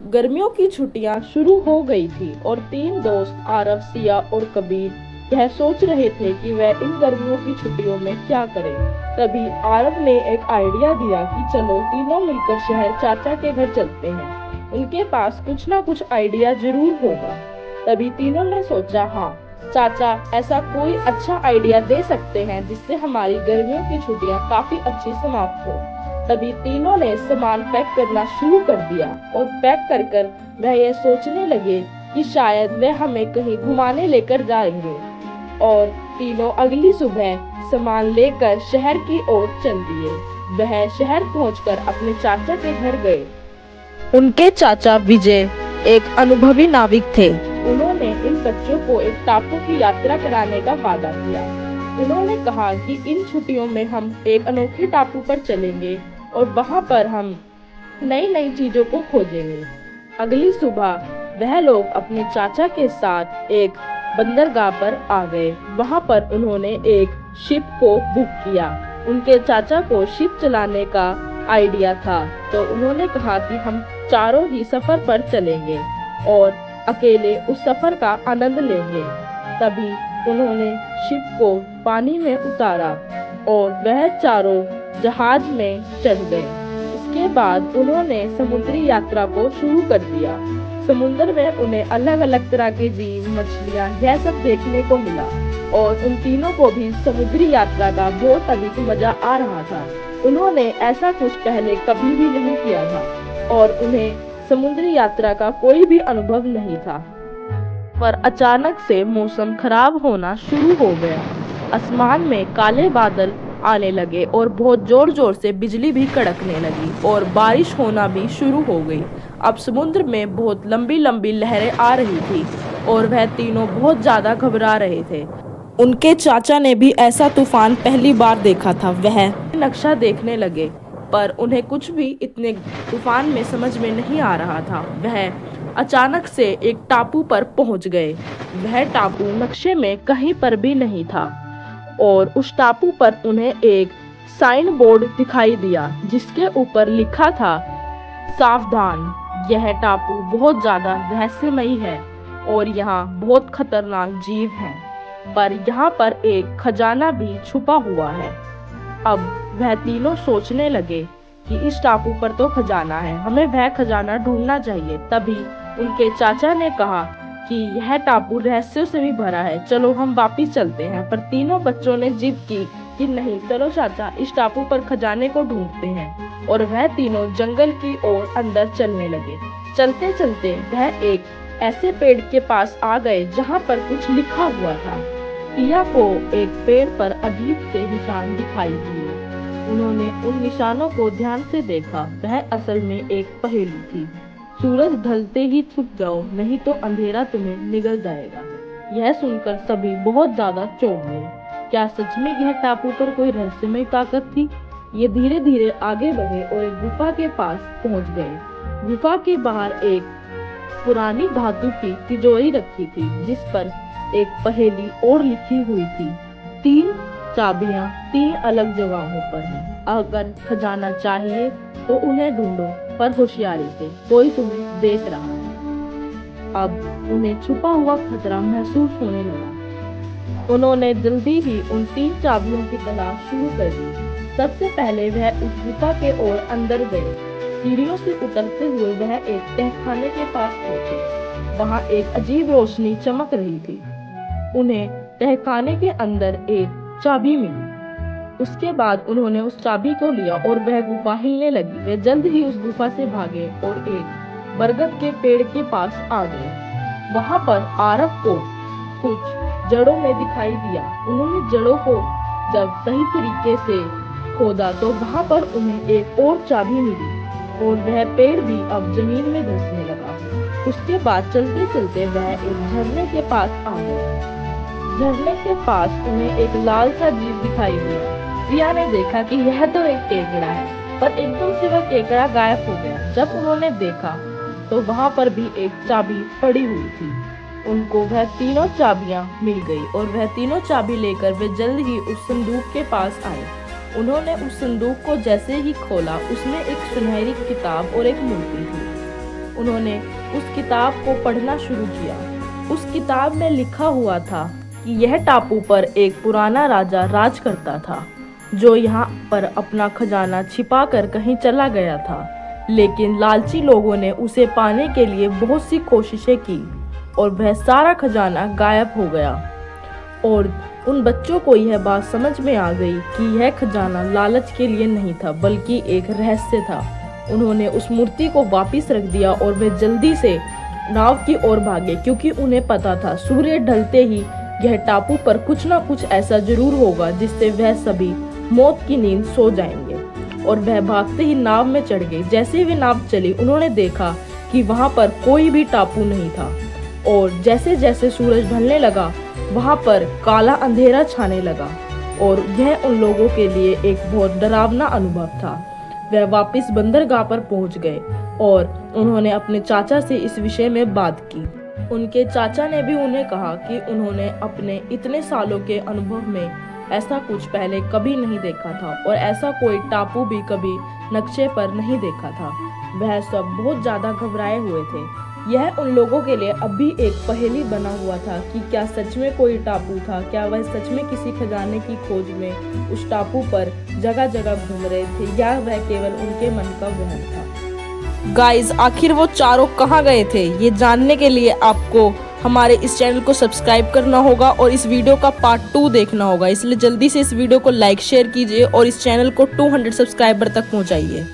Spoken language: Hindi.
गर्मियों की छुट्टियां शुरू हो गई थी और तीन दोस्त आरव, सिया और कबीर यह सोच रहे थे कि वह इन गर्मियों की छुट्टियों में क्या करें। तभी आरव ने एक आइडिया दिया कि चलो तीनों मिलकर शहर चाचा के घर चलते हैं, उनके पास कुछ ना कुछ आइडिया जरूर होगा। तभी तीनों ने सोचा, हाँ, चाचा ऐसा कोई अच्छा आइडिया दे सकते हैं जिससे हमारी गर्मियों की छुट्टियां काफी अच्छी समाप्त हो। तभी तीनों ने सामान पैक करना शुरू कर दिया और पैक कर कर वह ये सोचने लगे कि शायद वे हमें कहीं घुमाने लेकर जाएंगे। और तीनों अगली सुबह सामान लेकर शहर की ओर चल दिए। वह शहर पहुंचकर अपने चाचा के घर गए। उनके चाचा विजय एक अनुभवी नाविक थे। उन्होंने इन बच्चों को एक टापू की यात्रा कराने का वादा किया। उन्होंने कहा कि इन छुट्टियों में हम एक अनोखे टापू पर चलेंगे और वहां पर हम नई नई चीजों को खोजेंगे। अगली सुबह वह लोग अपने चाचा के साथ एक बंदरगाह पर आ गए। वहां पर उन्होंने एक शिप को बुक किया। उनके चाचा को शिप चलाने का आइडिया था, तो उन्होंने कहा कि हम चारों ही सफर पर चलेंगे और अकेले उस सफर का आनंद लेंगे। तभी उन्होंने शिप को पानी में उतारा और वह चारों जहाज में चढ़ गए। इसके बाद उन्होंने समुद्री यात्रा को शुरू कर दिया। समुद्र में उन्हें अलग अलग तरह के जीव, मछलियां, यह सब देखने को मिला और उन तीनों को भी समुद्री यात्रा का बहुत अधिक मजा आ रहा था। उन्होंने ऐसा कुछ पहले कभी भी नहीं किया था और उन्हें समुद्री यात्रा का कोई भी अनुभव नहीं था। पर अचानक से मौसम खराब होना शुरू हो गया। आसमान में काले बादल आने लगे और बहुत जोर जोर से बिजली भी कड़कने लगी और बारिश होना भी शुरू हो गई। अब समुद्र में बहुत लंबी लंबी लहरें आ रही थी और वह तीनों बहुत ज्यादा घबरा रहे थे। उनके चाचा ने भी ऐसा तूफान पहली बार देखा था। वह नक्शा देखने लगे, पर उन्हें कुछ भी इतने तूफान में समझ में नहीं आ रहा था। वह अचानक से एक टापू पर पहुंच गए। वह टापू नक्शे में कहीं पर भी नहीं था और उस टापू पर उन्हें एक साइन बोर्ड दिखाई दिया जिसके ऊपर लिखा था, सावधान, यह टापू बहुत ज्यादा रहस्यमयी है और यहाँ बहुत खतरनाक जीव हैं, पर यहाँ पर एक खजाना भी छुपा हुआ है। अब वह तीनों सोचने लगे कि इस टापू पर तो खजाना है, हमें वह खजाना ढूंढना चाहिए। तभी उनके चाचा ने कहा कि यह टापू रहस्यों से भी भरा है, चलो हम वापिस चलते हैं। पर तीनों बच्चों ने जिद की कि नहीं, चलो चाचा, इस टापू पर खजाने को ढूंढते हैं। और वह तीनों जंगल की ओर अंदर चलने लगे। चलते चलते वह एक ऐसे पेड़ के पास आ गए जहाँ पर कुछ लिखा हुआ था। सिया को एक पेड़ पर अजीब से निशान दिखाई दिए। उन्होंने उन निशानों को ध्यान से देखा। वह असल में एक पहेली थी। सूरज ढलते ही छुप जाओ, नहीं तो अंधेरा तुम्हें निगल जाएगा। यह सुनकर सभी बहुत ज्यादा चौंक गए। क्या सच में यह टापू पर कोई रहस्यमय ताकत थी? ये धीरे धीरे आगे बढ़े और एक गुफा के पास पहुंच गए। गुफा के बाहर एक पुरानी धातु की तिजोरी रखी थी जिस पर एक पहेली और लिखी हुई थी। 3 चाबियां 3 अलग जगहों पर हैं। अगर खजाना चाहिए तो उन्हें ढूंढो, पर होशियारी से, कोई तुम्हें देख रहा है। अब उन्हें छुपा हुआ खतरा महसूस होने लगा। उन्होंने जल्दी ही उन 3 चाबियों की तलाश शुरू कर दी। सबसे पहले वह उस गुफा के ओर अंदर गए। सीढ़ियों से उतरते हुए वह एक तहखाने के पास पहुंचे। वहां एक अजीब रोशनी चमक रही थी। उन्हें तहखाने के अंदर एक चाबी मिली। उसके बाद उन्होंने उस चाबी को लिया और वह गुफा हिलने लगी। वे जल्द ही उस गुफा से भागे और एक बरगद के पेड़ के पास आ गए। वहां पर आरव को कुछ जड़ों में दिखाई दिया। उन्होंने जड़ों को जब सही तरीके से खोदा तो वहां पर उन्हें एक और चाबी मिली और वह पेड़ भी अब जमीन में धंसने लगा। उसके बाद चलते चलते वह एक झरने के पास आ गए। झरने के पास उन्हें एक लाल सा जीव दिखाई दिया। रिया ने देखा कि यह तो एक केकड़ा है, पर एकदम से वह केकड़ा गायब हो गया। जब उन्होंने देखा तो वहां पर भी एक चाबी पड़ी हुई थी। उनको वह तीनों चाबियां मिल गई और वह तीनों चाबी लेकर वे जल्द ही उस संदूक के पास आए। उन्होंने उस संदूक को जैसे ही खोला, उसमें एक सुनहरी किताब और एक मूर्ति थी। उन्होंने उस किताब को पढ़ना शुरू किया। उस किताब में लिखा हुआ था कि यह टापू पर एक पुराना राजा राज करता था, जो यहाँ पर अपना खजाना छिपा कर कहीं चला गया था। लेकिन लालची लोगों ने उसे पाने के लिए बहुत सी कोशिशें की और वह सारा खजाना गायब हो गया। और उन बच्चों को यह बात समझ में आ गई कि यह खजाना लालच के लिए नहीं था, बल्कि एक रहस्य था। उन्होंने उस मूर्ति को वापस रख दिया और वे जल्दी से नाव की ओर भागे, क्योंकि उन्हें पता था सूर्य ढलते ही यह टापू पर कुछ ना कुछ ऐसा जरूर होगा जिससे वह सभी मौत की नींद सो जाएंगे। और वह भागते ही नाव में चढ़ गए। जैसे ही वे नाव चली, उन्होंने देखा कि वहां पर कोई भी टापू नहीं था। और जैसे जैसे सूरज ढलने लगा, वहां पर काला अंधेरा छाने लगा और यह उन लोगों के लिए एक बहुत डरावना अनुभव था। वह वापस बंदरगाह पर पहुंच गए और उन्होंने अपने चाचा से इस विषय में बात की। उनके चाचा ने भी उन्हें कहा कि उन्होंने अपने इतने सालों के अनुभव में ऐसा कुछ पहले कभी नहीं देखा था और ऐसा कोई टापू भी कभी नक्शे पर नहीं देखा था। वह सब बहुत ज़्यादा घबराए हुए थे। यह उन लोगों के लिए अब भी एक पहेली बना हुआ था कि क्या सच में कोई टापू था, क्या वह सच में किसी खजाने की खोज में उस टापू पर जगह जगह घूम रहे थे, या वह केवल उनके मन का वहम था। गाइस, आखिर वो चारों कहाँ गए थे, ये जानने के लिए आपको हमारे इस चैनल को सब्सक्राइब करना होगा और इस वीडियो का पार्ट 2 देखना होगा। इसलिए जल्दी से इस वीडियो को लाइक शेयर कीजिए और इस चैनल को 200 सब्सक्राइबर तक पहुंचाइए।